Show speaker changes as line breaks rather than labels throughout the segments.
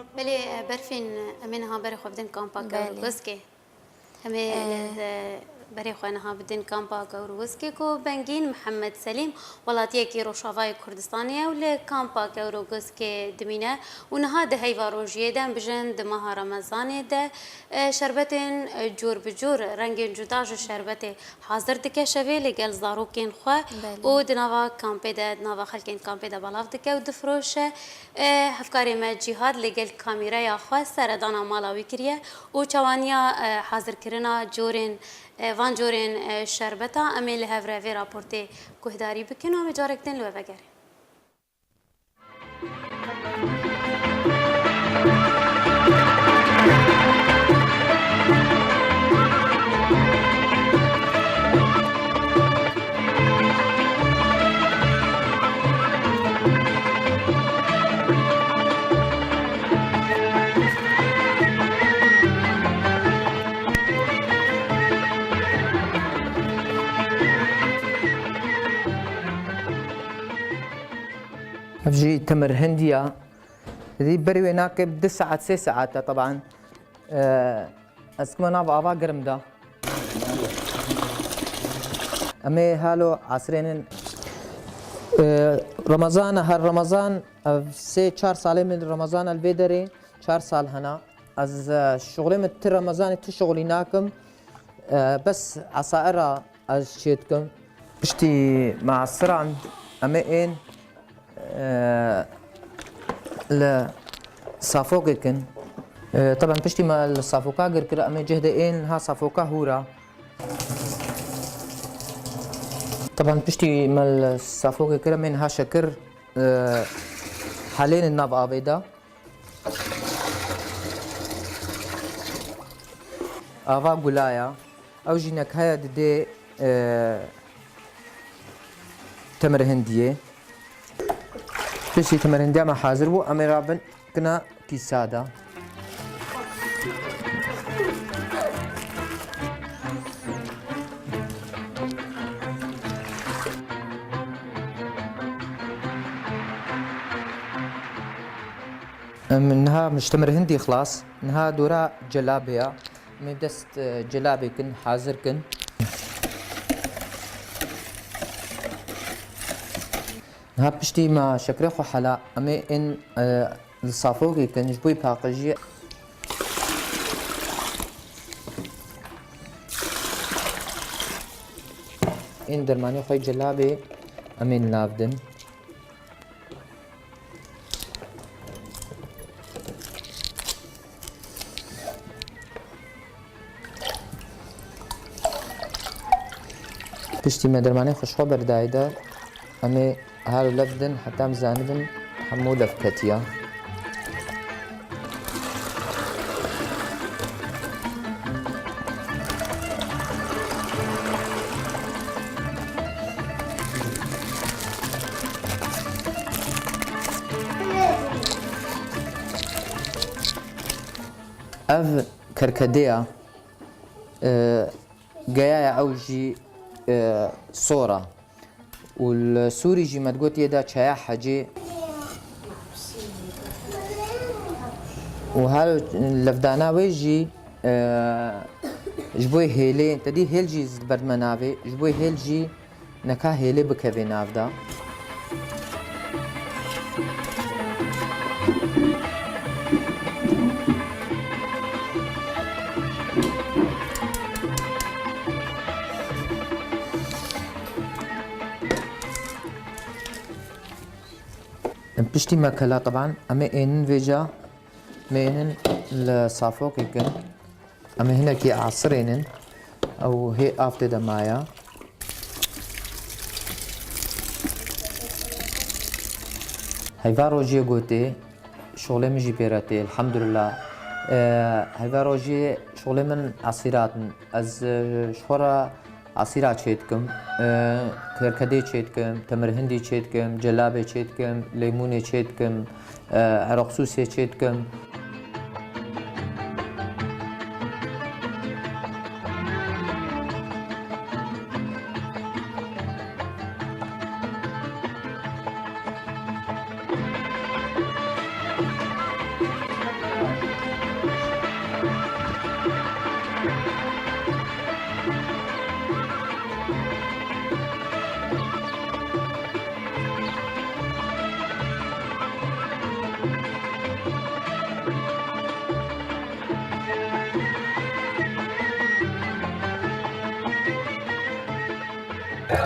بله برفین امین ها بر خوب دن کامپا گروس که همه برای خوانه ها بدن کامپا گروس که کو بنگین محمد سلیم ولایتی کی روشاوای کردستانیه ول کامپا گروس که دمینه اونها ده هیواروجیه دم بجن دماه رمضان ده شربتن جور بجور رنگ جدا جو شربت حاضر دکه شوی لگل زاروکین خو و دنوا کامپا ده دنوا خلکین کامپا ده بالاف دکه و دفروشه هفکاری ما جهاد لگل کامیرای خو سردانا مالاوی کریه و چوانیا حاضر کرنا جورین وان جورین شربتا امیل هفروی راپورتی کوهداری بکن و مجارکتن لو وگره
جي تمر هندية ذي بري ناكب 10 ساعات 6 ساعات طبعا اسكما ناف افا قرم دا امي هالو عصرين رمضان هر رمضان 3-4 ساله من رمضان الفيدري 4 سال هنا از شغلي مت رمضان تشغلي ناكم بس عصائر از شيتكم بشتي مع السرعة عند امين ل صافوكن طبعا بشتي ما الصافوكا غير كده امي جهدين ها صافوكا هورا طبعا بشتي ما الصافوكا كده من ها شكر حالين الناف ابيضا افا قلايا او جينك هيا دي تمر هنديه بشي تمرين دائما حاضر بو امي رابن كنا كيسادا منها مش تمر هندي خلاص منها دورا جلابيا من دست جلابي كن حاضر كن ها بشتي ما شكري خو حلا امي ان الصافوقي كان جبوي باقجي ان درماني خوي جلابي امي نافدن بشتي ما درماني خوش خبر دايدا امي هالو لفدن حتى مزاندن حمو لفكتيا اف كركديا جايا اوجي صورة والسوري جي ما تقول يدا شايع حاجي وهالو لفدانا ويجي جبوي هيلي تدي هيل جي زبرد منافي جبوي هيل جي نكا هيلي بكفي نافدا بشتي ماكلا طبعا اما ان فيجا مينن الصافوك يمكن اما هنا كي عصرين او هي افت دمايا هيفا روجي قوتي شغلي مجي بيراتي الحمد لله هيفا روجي شغلي من عصيرات از شورا عصيرات شيتكم كركدي شيتكم تمر هندي شيتكم جلابي شيتكم ليموني شيتكم عرق سوسي شيتكم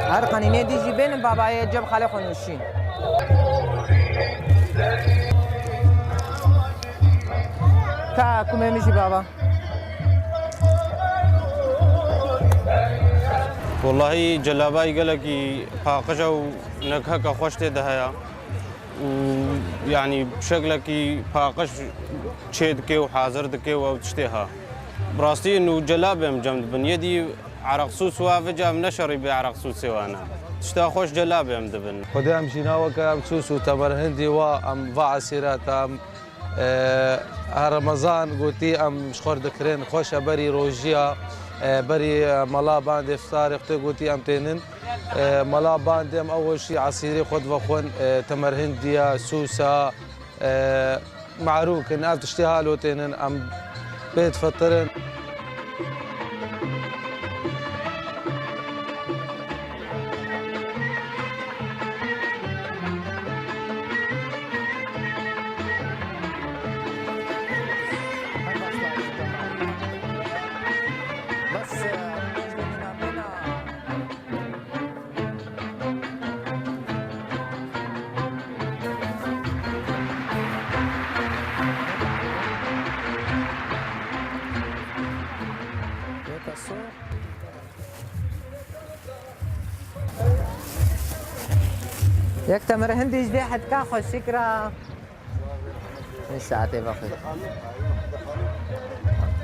هر قنینه دیجی بین بابای جب خاله خونوشین تا کمه میشی بابا
والله جلاباي قالك فاقجة ونكهك خوشت دهيا ويعني بشكلك فاقش تشيدك وحاضرتك وتشتيها براستي انه جلابهم جمد بن يدي عرق سوس وافجا نشري بعرق سوس وانا تشتا خوش جلابهم دبن
خدام شناوك ام سوسو تمر هندي وام فاعسيرات ام رمضان قلتي ام شخور دكرين خوش بري روجيا بري ملا باند افطار اختي قلتي ام تينن ملا باند ام اول شيء عصيري خد وخون تمر هندية سوسة معروك ان اف تشتيها لو تينن ام بيت فطرن
یک تمر هندی جدی حد کا خوش فکره این ساعته بخیر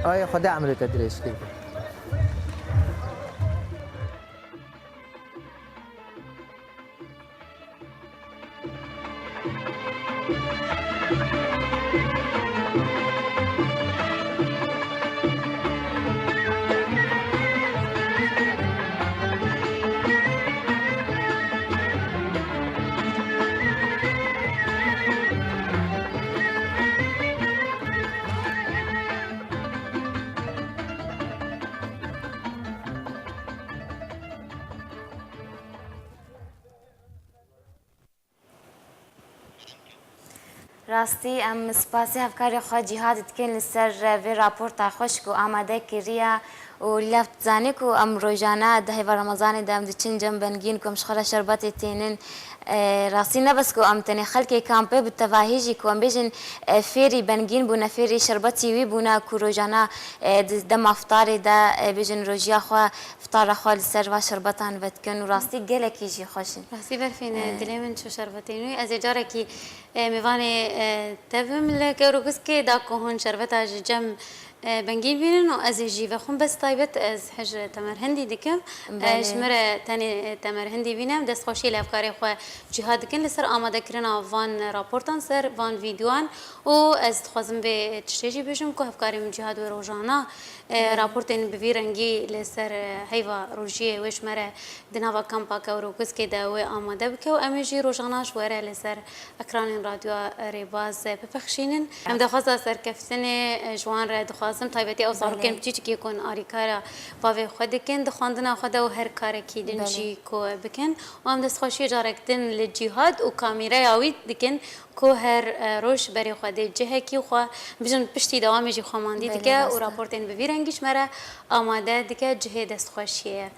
آیا خدا عملو تدریس کی
راستی ام سپاسی هفکاری خواهد جهاد دکن لسر وی راپورت خوش کو آماده کریه و لفت زانی کو ام روزانه ده و رمضان دام دچین جنب بنگین کو مشخره شربت تینن راستی نبس کو ام تنی خلک کامپه بالتواهیجی کو ام بیجن فیری بنگین بونا فیری شربتی وی بونا کو روزانه دم افطار ده بیجن روزیا خو افطار خو لسر و شربتان ودکن و راستی گله کیجی خوشن
راستی برفین دلی من شو شربتینوی از جاره کی میوانه تفهم لك روكسكي داكو هون شربتها جم بنجيب بينن وأزجي فخون بس طيبت از حج تمر هندي دكم شمرة تاني تمر هندي بينام دست خوشي لأفكاري خو جهاد كن لسر آماده كرنا فان رابورتان سر فان فيديوان و از خوازم به تشتيجي بيجم كو أفكاري من جهاد وروجانا رابورتين بفيرنجي لسر هيفا روجيه وش مرة دناوا كامبا كوروكسكي داوي آماده بك وأمجي روجانا شوارع لسر أكران راديو ريباز بفخشينن هم دخوازا سر كفتني جوان را دخوازم طيبتي أو صار كن بتيجي كيكون آريكارا بافي خد كن دخاندنا خدا وهر كار كيدن جي كو بكن وهم دست خوشي جارك دن للجهاد وكاميرا ياوي دكن كو هر روش بري خده جهه كي خو بجن پشتي دوام جي خماندي دكه و راپورتين بفيرنگيش مرا آماده دكه جهه دست خوشيه